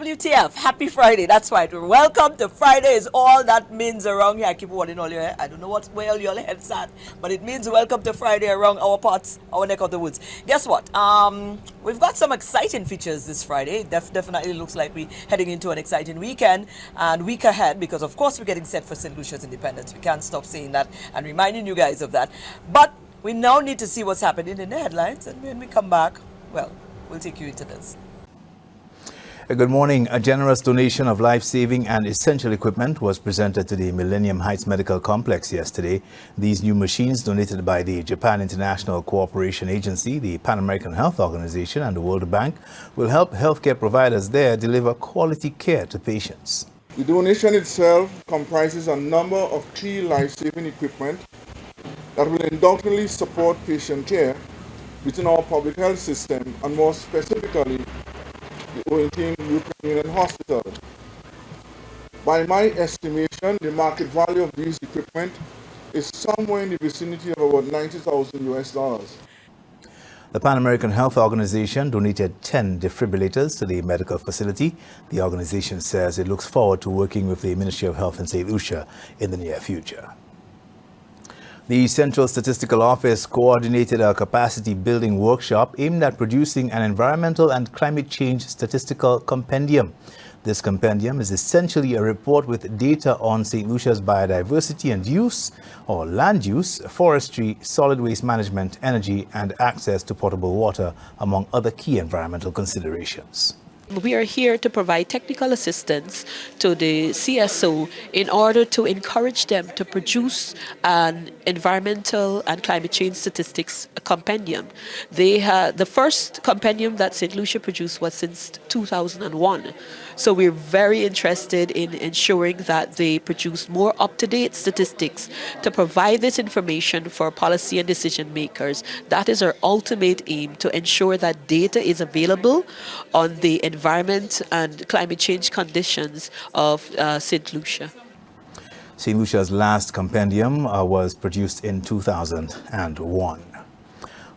WTF, happy Friday, that's right. Welcome to Friday is all that means around here. I keep warning all your head. I don't know where all your heads at, but it means welcome to Friday around our parts, our neck of the woods. Guess what? We've got some exciting features this Friday. Definitely looks like we're heading into an exciting weekend and week ahead because, of course, we're getting set for St. Lucia's independence. We can't stop saying that and reminding you guys of that. But we now need to see what's happening in the headlines, and when we come back, well, we'll take you into this. Good morning. A generous donation of life-saving and essential equipment was presented to the Millennium Heights Medical Complex yesterday. These new machines, donated by the Japan International Cooperation Agency, the Pan American Health Organization, and the World Bank, will help healthcare providers there deliver quality care to patients. The donation itself comprises a number of key life-saving equipment that will undoubtedly support patient care within our public health system, and more specifically, the Owentin European Union Hospital. By my estimation, the market value of these equipment is somewhere in the vicinity of about $90,000 US. The Pan American Health Organization donated 10 defibrillators to the medical facility. The organization says it looks forward to working with the Ministry of Health in St. Lucia in the near future. The Central Statistical Office coordinated a capacity building workshop aimed at producing an environmental and climate change statistical compendium. This compendium is essentially a report with data on St. Lucia's biodiversity and use, or land use, forestry, solid waste management, energy, and access to potable water, among other key environmental considerations. We are here to provide technical assistance to the CSO in order to encourage them to produce an environmental and climate change statistics compendium. The first compendium that St. Lucia produced was since 2001. So we're very interested in ensuring that they produce more up-to-date statistics to provide this information for policy and decision makers. That is our ultimate aim, to ensure that data is available on the environment and climate change conditions of St. Lucia. St. Lucia's last compendium was produced in 2001.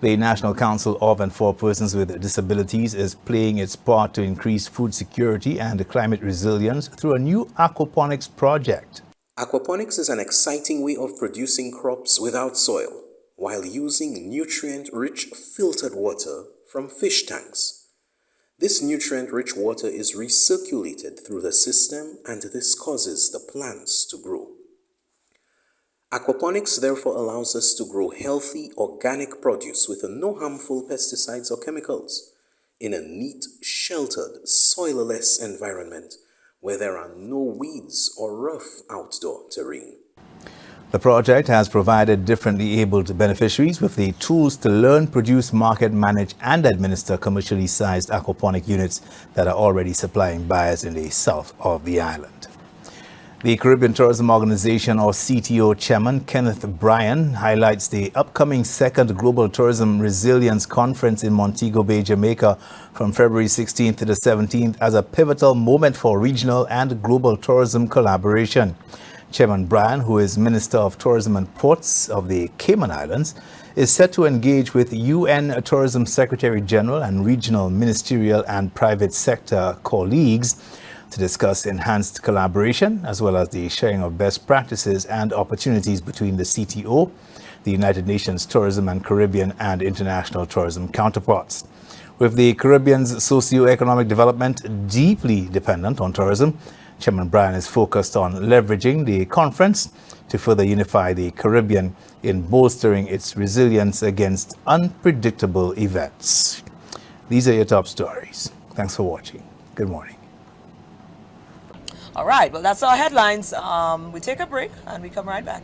The National Council of and for Persons with Disabilities is playing its part to increase food security and climate resilience through a new aquaponics project. Aquaponics is an exciting way of producing crops without soil, while using nutrient-rich filtered water from fish tanks. This nutrient-rich water is recirculated through the system, and this causes the plants to grow. Aquaponics therefore allows us to grow healthy, organic produce with no harmful pesticides or chemicals in a neat, sheltered, soil-less environment where there are no weeds or rough outdoor terrain. The project has provided differently abled beneficiaries with the tools to learn, produce, market, manage, and administer commercially sized aquaponic units that are already supplying buyers in the south of the island. The Caribbean Tourism Organization, or CTO Chairman Kenneth Bryan, highlights the upcoming second Global Tourism Resilience Conference in Montego Bay, Jamaica from February 16th to the 17th as a pivotal moment for regional and global tourism collaboration. Chairman Bryan, who is Minister of Tourism and Ports of the Cayman Islands, is set to engage with UN Tourism Secretary General and regional ministerial and private sector colleagues to discuss enhanced collaboration as well as the sharing of best practices and opportunities between the CTO, the United Nations Tourism and Caribbean and international tourism counterparts. With the Caribbean's socio-economic development deeply dependent on tourism, Chairman Bryan is focused on leveraging the conference to further unify the Caribbean in bolstering its resilience against unpredictable events. These are your top stories. Thanks for watching. Good morning. All right, well, that's our headlines. We take a break and we come right back.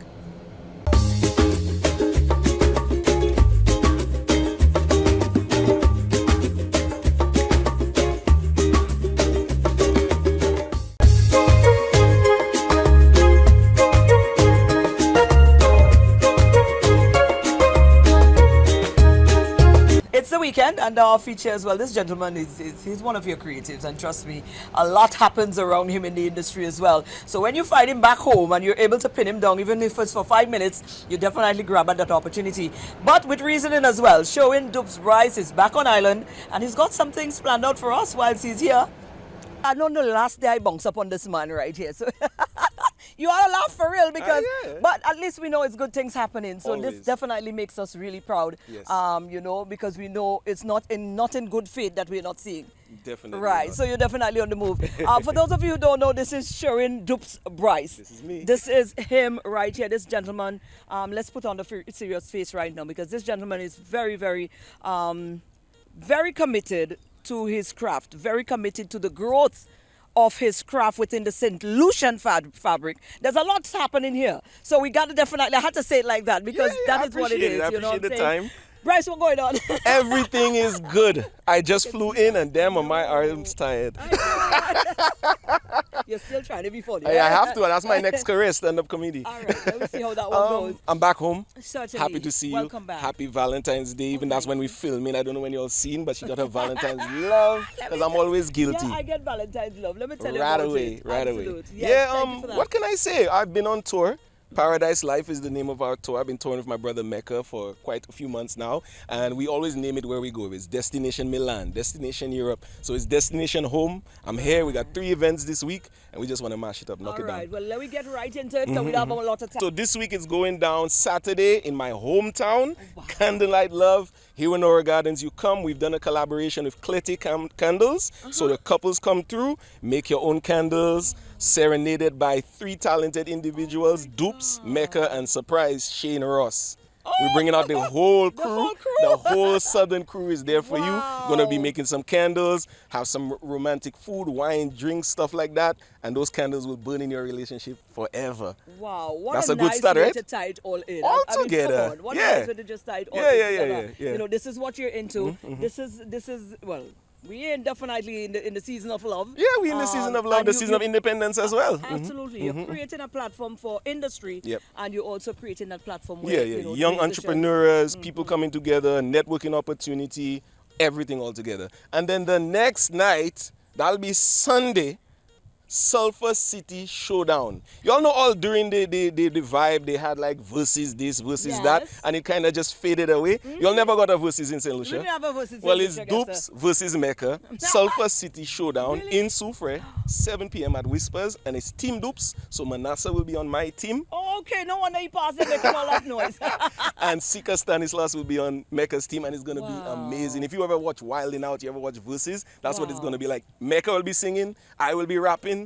Weekend and our feature as well. This gentleman he's one of your creatives, and trust me, a lot happens around him in the industry as well. So when you find him back home and you're able to pin him down, even if it's for 5 minutes, you definitely grab at that opportunity. But with reasoning as well. Showing Dubs Bryce is back on island and he's got some things planned out for us whilst he's here. I know the last day I bounce up on this man right here. So you ought to laugh for real because, yeah. but at least we know it's good things happening. So this Always. definitely makes us really proud. Yes. You know, because we know it's not in good faith that we're not seeing. Definitely. Right, not. so you're definitely on the move. For those of you who don't know, this is Sharon Dupes Bryce. This is me. This is him right here, this gentleman. Let's put on the serious face right now because this gentleman is very, very, very committed to his craft, very committed to the growth of his craft within the St. Lucian fabric. There's a lot happening here. So we got to definitely, I had to say it like that because Yeah, that is what it appreciate is. it. I You know what I'm appreciate the saying? time. Bryce, what's going on? Everything is good. I just flew in and damn, are my arms tired. You're still trying to be funny. I have to, and that's my next career, stand-up comedy. All right, let me see how that one goes. I'm back home. Certainly. Happy to see you. Welcome back. Happy Valentine's Day. Even that's when we filming. I don't know when you're seen, but she got her Valentine's love because I'm always guilty. Yeah, I get Valentine's love. Let me tell you Right about away, it. right Absolute. away. Yes, thank you for that. What can I say? I've been on tour. Paradise Life is the name of our tour. I've been touring with my brother Mecca for quite a few months now, and we always name it where we go. It's Destination Milan, Destination Europe. So it's Destination Home. I'm here. We got 3 events this week, and we just want to mash it up, knock All it down. right, well, let me get right into it because we don't have a lot of time. So this week it's going down Saturday in my hometown, Candlelight Love, here in Aura Gardens. You come, we've done a collaboration with Cletty Candles. So the couples come through, make your own candles, serenaded by 3 talented individuals, Dupes, Mecca, and surprise Shane Ross. We're bringing out the whole crew. whole crew. The whole Southern crew is there for Wow. you. Gonna be making some candles, have some romantic food, wine, drinks, stuff like that. And those candles will burn in your relationship forever. Wow, what That's a a good nice start, way right? to tie it all in. All I mean, together. come on, what a Yeah. nice way to just tie it all Yeah, in yeah, yeah, together. yeah. You know, this is what you're into. This is, well, we ain't definitely in the season of love. Yeah, we in the season of love, and the you- season of independence as well. Absolutely. You're creating a platform for industry, Yep. and you're also creating that platform Yeah, where, yeah. you know, Young musicians- entrepreneurs, people coming together, networking opportunity, everything all together. And then the next night, that'll be Sunday, Sulphur City Showdown. You all know all during the vibe, they had like versus this, versus that, Yes. and it kind of just faded away. You all never got a versus in St. Lucia. We didn't have a versus Well, in it's Lucia, I guess, Dupes versus Mecca, Sulphur City Showdown Really? in Soufre, 7 p.m. at Whispers, and it's Team Dupes, so Manasseh will be on my team, Oh, okay, no wonder you passed it making all that noise. and Sika Stanislas will be on Mecca's team, and it's going to Wow. be amazing. If you ever watch Wildin' Out, you ever watch Versus, that's what it's Wow. going to be like. Mecca will be singing, I will be rapping,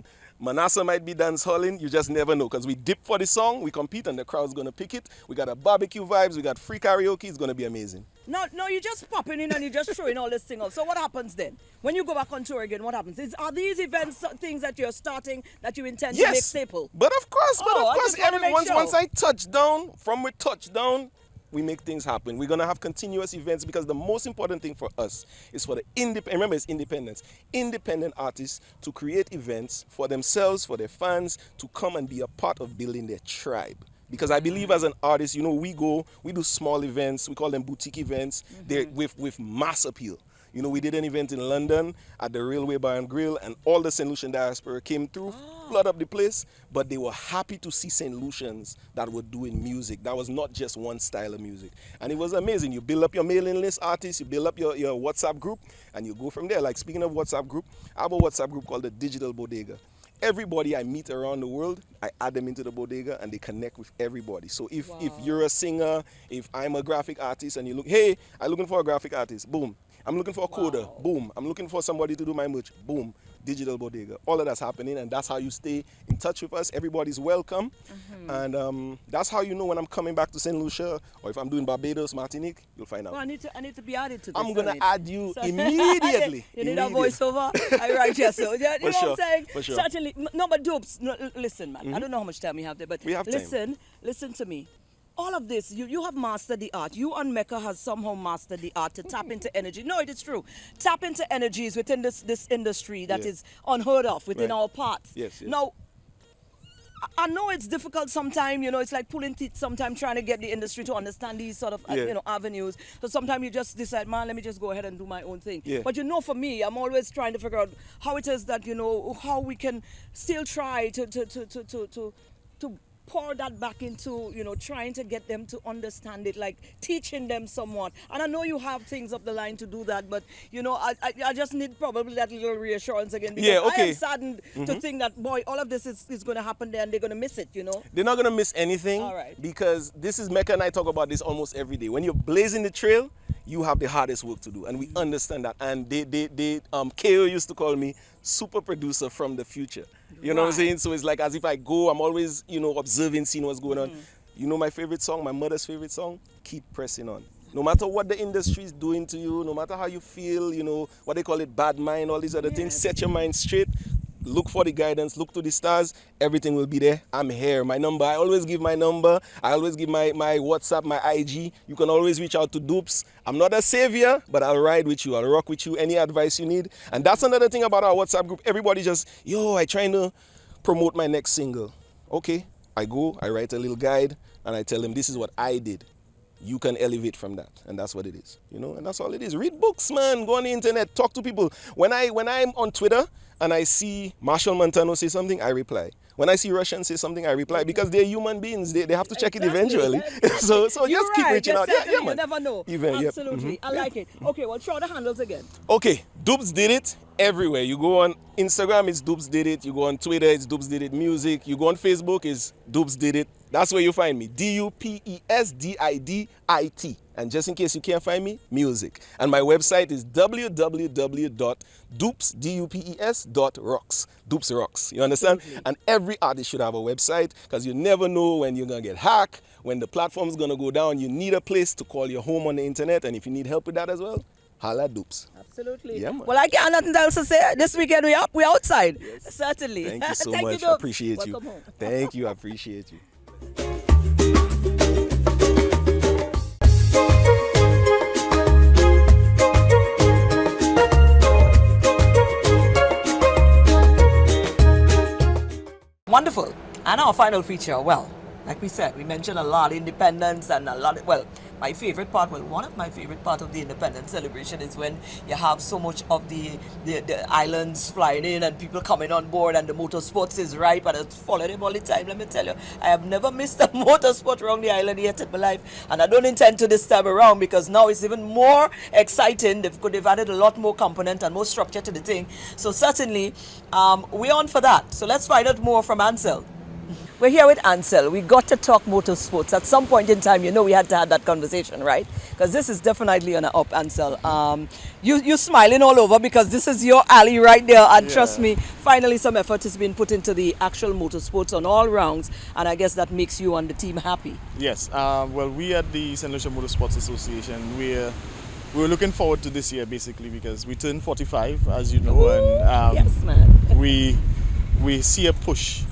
Manasseh might be dance halling, you just never know, because we dip for the song, we compete, and the crowd's going to pick it. We got a barbecue vibes, we got free karaoke, it's going to be amazing. No, you're just popping in and you're just throwing all this thing out. So what happens then? When you go back on tour again, what happens? Are these events things that you're starting that you intend to make Yes, staple? but of course, Oh, I just wanna make sure. once I touch down, from we touch down, we make things happen. We're gonna have continuous events because the most important thing for us is for the remember it's independence. Independent artists to create events for themselves, for their fans, to come and be a part of building their tribe. Because I believe as an artist, you know, we do small events, we call them boutique events, they're with mass appeal. You know, we did an event in London at the Railway Bar and Grill, and all the St. Lucian diaspora came through, flood up the place, but they were happy to see St. Lucians that were doing music. That was not just one style of music. And it was amazing. You build up your mailing list artists, you build up your WhatsApp group, and you go from there. Like, speaking of WhatsApp group, I have a WhatsApp group called the Digital Bodega. Everybody I meet around the world, I add them into the bodega and they connect with everybody. So if you're a singer, if I'm a graphic artist and you look, hey, I'm looking for a graphic artist, boom. I'm looking for a coder, boom. I'm looking for somebody to do my merch, boom. Digital Bodega. All of that's happening, and that's how you stay in touch with us. Everybody's welcome. And that's how you know when I'm coming back to St. Lucia, or if I'm doing Barbados, Martinique, you'll find out. Well, I need to be added to this. I'm gonna I mean. add you immediately. You need a Immediately. voiceover? I write here, so yeah, you know For sure, what I'm saying? for sure. Certainly. No, but Dupes, no, listen, man. I don't know how much time we have there, but We have time. listen to me. All of this, you have mastered the art. You and Mecca has somehow mastered the art to tap into energy. No, it is true. Tap into energies within this industry that is unheard of within Right. our parts. Yes, yes. Now, I know it's difficult sometimes, you know, it's like pulling teeth sometimes trying to get the industry to understand these sort of, Yeah. you know, avenues. So sometimes you just decide, man, let me just go ahead and do my own thing. Yeah. But you know, for me, I'm always trying to figure out how it is that, you know, how we can still try to pour that back into, trying to get them to understand it, like teaching them somewhat. And I know you have things up the line to do that, but I just need probably that little reassurance again, because Yeah, I okay. am saddened to think that, boy, all of this is going to happen there and they're going to miss it. They're not gonna miss anything. All right. Because this is Mecca and I talk about this almost every day. When you're blazing the trail, you have the hardest work to do, and we understand that. And KO used to call me super producer from the future. You know what I'm saying? So it's like as if I go, I'm always, observing, seeing what's going on. You know my favorite song, my mother's favorite song? Keep pressing on. No matter what the industry is doing to you, no matter how you feel, what they call it, bad mind, all these other things, set your mind straight. Look for the guidance, look to the stars, everything will be there. I'm here. My number, I always give my number. I always give my WhatsApp, my IG. You can always reach out to Dupes. I'm not a savior, but I'll ride with you. I'll rock with you. Any advice you need. And that's another thing about our WhatsApp group. Everybody just, I trying to promote my next single. Okay, I go, I write a little guide, and I tell them this is what I did. You can elevate from that, and that's what it is, and that's all it is. Read books, man. Go on the internet, talk to people. When I'm on Twitter and I see Marshall Montano say something, I reply. When I see Russian say something, I reply, because they're human beings. They have to check it eventually. so You're just keep right. reaching out. Just Yeah, you man. never know. Absolutely. I like it. Okay, well, show the handles again. Okay, Dupes did it everywhere. You go on Instagram, it's Dupes did it. You go on Twitter, it's Dupes did it music. You go on Facebook, it's Dupes did it. That's where you find me. DUPESDIDIT. And just in case you can't find me, music. And my website is www.dupes.rocks. Dupes rocks. You understand? And every artist should have a website, because you never know when you're going to get hacked, when the platform's going to go down. You need a place to call your home on the internet. And if you need help with that as well, holla at Dupes. Absolutely. Yeah, man. Well, I can't nothing else to say. This weekend we outside. Yes. Certainly. Thank you so Thank much. Dupes. I appreciate you. Welcome home. Thank you. I appreciate you. Wonderful. And our final feature, well, like we said, we mentioned a lot of independence and a lot of, my favorite part, one of my favorite part of the independence celebration is when you have so much of the islands flying in and people coming on board, and the motorsports is ripe, and I follow them all the time. Let me tell you, I have never missed a motorsport around the island yet in my life, and I don't intend to this time around, because now it's even more exciting. They've added a lot more component and more structure to the thing. So certainly, we're on for that. So let's find out more from Ansel. We're here with Ansel. We got to talk motorsports. At some point in time, we had to have that conversation, right? Because this is definitely on the up, Ansel. You're smiling all over, because this is your alley right there. And trust me, finally some effort has been put into the actual motorsports on all rounds. And I guess that makes you and the team happy. Yes. Well, we at the St. Lucia Motorsports Association, we're looking forward to this year, basically, because we turned 45, as you know. And yes, man. we see a push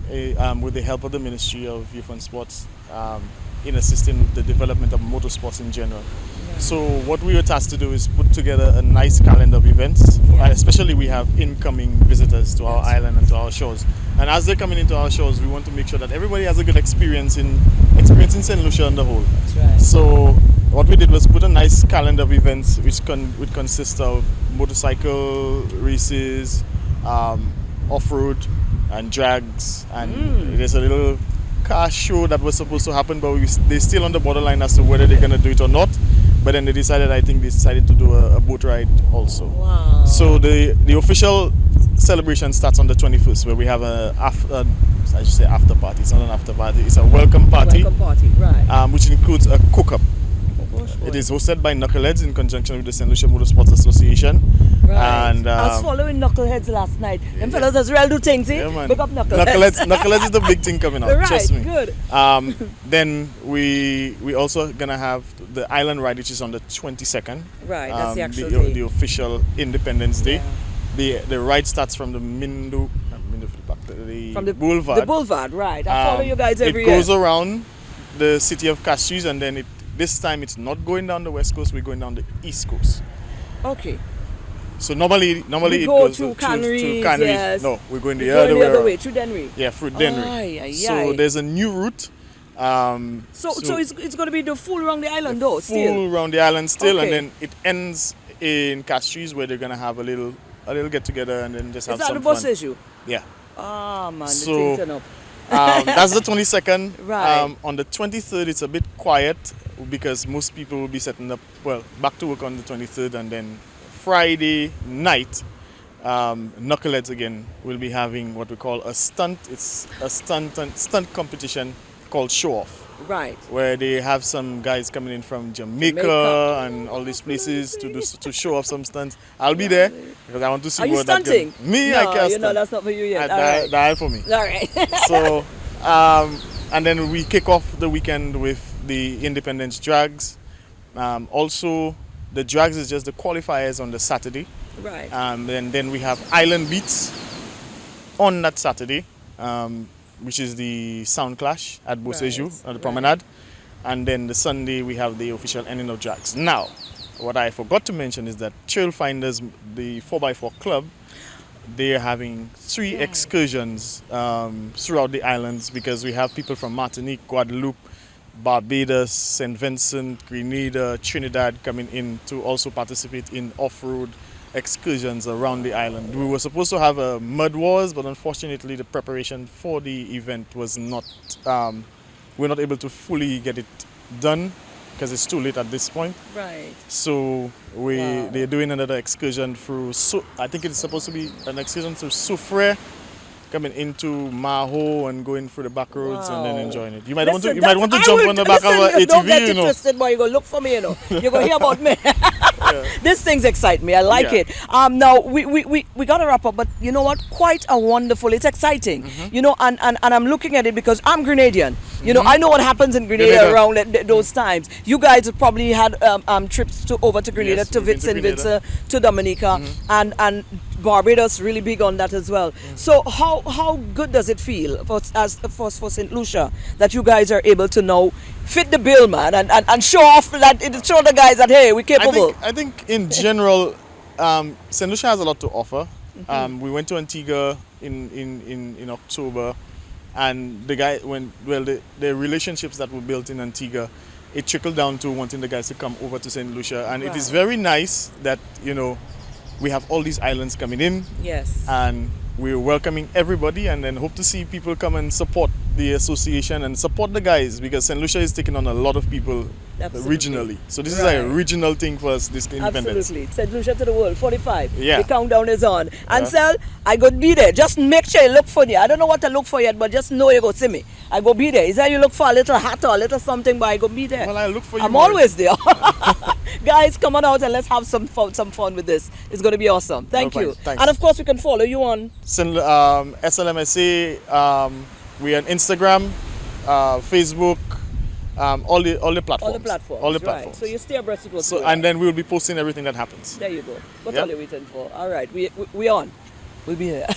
with the help of the Ministry of Youth and Sports in assisting with the development of motorsports in general. Yeah. So what we were tasked to do is put together a nice calendar of events. Yes. Especially we have incoming visitors to our island and to our shores. And as they're coming into our shores, we want to make sure that everybody has a good experience in St. Lucia on the whole. That's right. So what we did was put a nice calendar of events which would consist of motorcycle races, off-road, and drags, and there's a little car show that was supposed to happen, but they're still on the borderline as to whether they're going to do it or not. But then they decided to do a boat ride also. Wow. So the official celebration starts on the 21st, where we have after party. It's not an after party, it's a welcome party. Welcome party, right. Which includes a cook-up. It is hosted by Knuckleheads in conjunction with the St. Lucia Motorsports Association. Right. And I was following Knuckleheads last night. Them fellas as well do things, eh? Yeah, man. Big up Knuckleheads. Knuckleheads is the big thing coming out. Right, Trust me. Good. Then we also gonna have the island ride, which is on the 22nd. Right, that's the actual day. The official Independence Day. Yeah. The ride starts from the boulevard. The boulevard, right. I follow you guys every year. It goes around the city of SocaCize, and then this time it's not going down the west coast, we're going down the east coast. Okay. So normally we it go goes through to Canneries, Canneries. yes. No, we're going the other way, through Dennery. Yeah, through Dennery. So there's a new route. So it's going to be the full around the island though, still? Full around the island still, Okay. and then it ends in SocaCize, where they're going to have a little get together and then just have some fun. Is that the bus issue? Yeah. Ah, man, So, the thing turn up. That's the 22nd. Right. On the 23rd, it's a bit quiet because most people will be setting up, back to work on the 23rd, and then Friday night, Knuckleheads again will be having what we call a stunt. It's a stunt competition called Show Off, Right. where they have some guys coming in from Jamaica and all these places to show off some stunts. I'll be there because I want to see Are you what that stunting? can. Me, No, I can't you know stunt. that's not for you yet. That for me. All right. So, and then we kick off the weekend with the Independence Drags. Also, the Drags is just the qualifiers on the Saturday. Right. And then we have Island Beats on that Saturday, which is the Sound Clash at Beausejour, at the Promenade. And then the Sunday we have the official ending of Drags. Now, what I forgot to mention is that Trailfinders, the 4x4 club, they are having 3 excursions throughout the islands, because we have people from Martinique, Guadeloupe, Barbados, St. Vincent, Grenada, Trinidad coming in to also participate in off-road excursions around the island. We were supposed to have a mud wars, but unfortunately the preparation for the event was not, we're not able to fully get it done because it's too late at this point. Right. So they're doing another excursion through, I think it's supposed to be an excursion through Soufrière, coming into Maho and going through the back roads and then enjoying it. You might want to jump on the back of an ATV, don't get you know. twisted, boy. You go look for me, you know. You go hear about me. This things excite me. I like it. Now we gotta wrap up, but you know what? Quite a wonderful. It's exciting. You know, and I'm looking at it because I'm Grenadian. You know, I know what happens in Grenada around those times. You guys have probably had trips over to Grenada, Yes, to we've been to St. Grenada. Vincent, to Dominica, and Barbados really big on that as well. So how good does it feel for St. Lucia that you guys are able to now fit the bill, man, and show off that, show the guys that, hey, we're capable? I think in general, St. Lucia has a lot to offer. We went to Antigua in October, and the relationships that were built in Antigua, it trickled down to wanting the guys to come over to St. Lucia, and it is very nice that, you know, we have all these islands coming in. Yes. And we're welcoming everybody, and then hope to see people come and support the association and support the guys, because St. Lucia is taking on a lot of people regionally. So this is a regional thing for us, this independence. Absolutely. St. Lucia to the world, 45. Yeah. The countdown is on. Ansel, I go be there. Just make sure you look for me. I don't know what to look for yet, but just know you go see me. I go be there. Is that you look for a little hat or a little something, but I go be there. Well, I look for you. I'm always there. Guys, come on out and let's have some fun with this. It's going to be awesome. Thank you. Thanks. And of course, we can follow you on SLMSA. We're on Instagram, Facebook, all the platforms. all the platforms. All the Right. platforms. So you stay abreast of what's So, going and on. then we'll be posting everything that happens. There you go. What Yep. are you waiting for? All right, we on. We'll be here.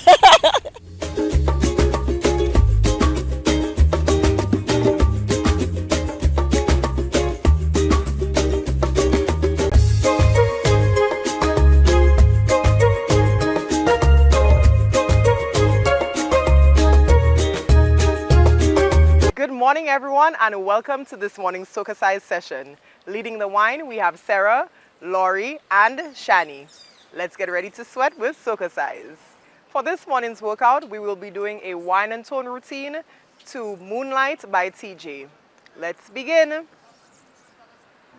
Good morning, everyone, and welcome to this morning's SocaCize session. Leading the wine, we have Sarah, Laurie, and Shani. Let's get ready to sweat with SocaCize. For this morning's workout, we will be doing a wine and tone routine to Moonlight by TJ. Let's begin.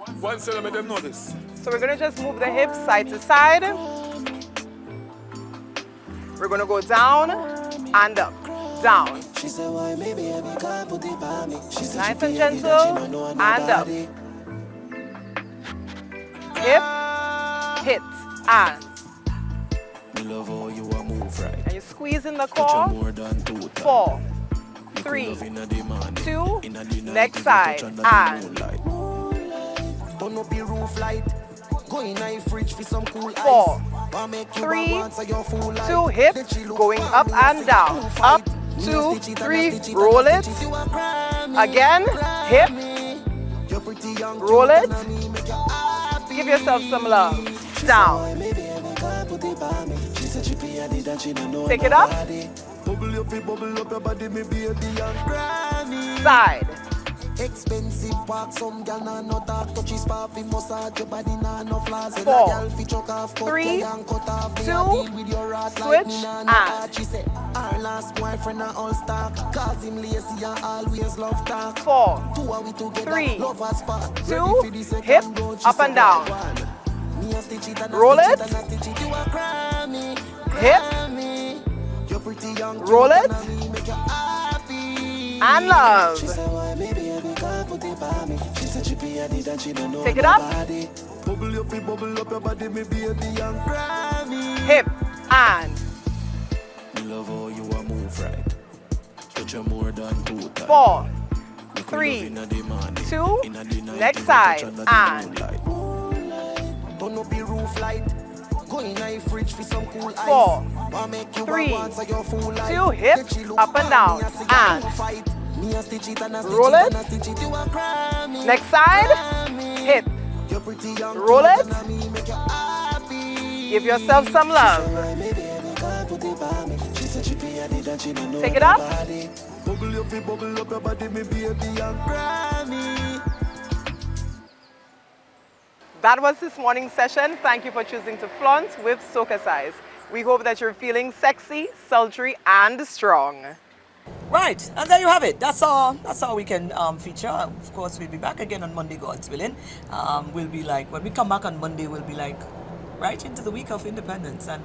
So we're going to just move the hips side to side. We're going to go down and up, down. Nice and gentle, and up. Hip, hit, and. And you squeeze in the core. 4, 3, 2, next side, and. 4, 3, 2, hip, going up and down. Up, 2, 3, roll it. Again, hip, roll it. Give yourself some love. Down. Take it up. Side. Expensive park, some gal nah no talk. Touchy spa fi massage your body nah no flaws. 4, 3, 2, switch, and She said our last boyfriend a all star. Cause him lazy and always love talk. 4, Two are we together, 3, love us spark. 2, hip, up and down. Roll it, hip, roll it, and love. Take it up, hip, and 4, 3, 2, next side, and 4, 3, 2, hip, up and down, and roll it, next side, hip, roll it, give yourself some love, take it up, that was this morning's session. Thank you for choosing to flaunt with SocaCize. We hope that you're feeling sexy, sultry, and strong. Right, and there you have it. That's our weekend feature. Of course, we'll be back again on Monday, God's willing. We'll be like, when we come back on Monday, we'll be like right into the week of independence, and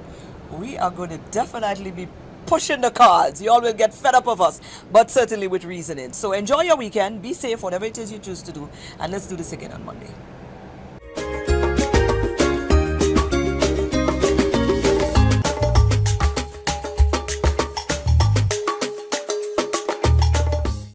we are going to definitely be pushing the cards. You all will get fed up of us, but certainly with reasoning. So enjoy your weekend, be safe, whatever it is you choose to do, and let's do this again on Monday.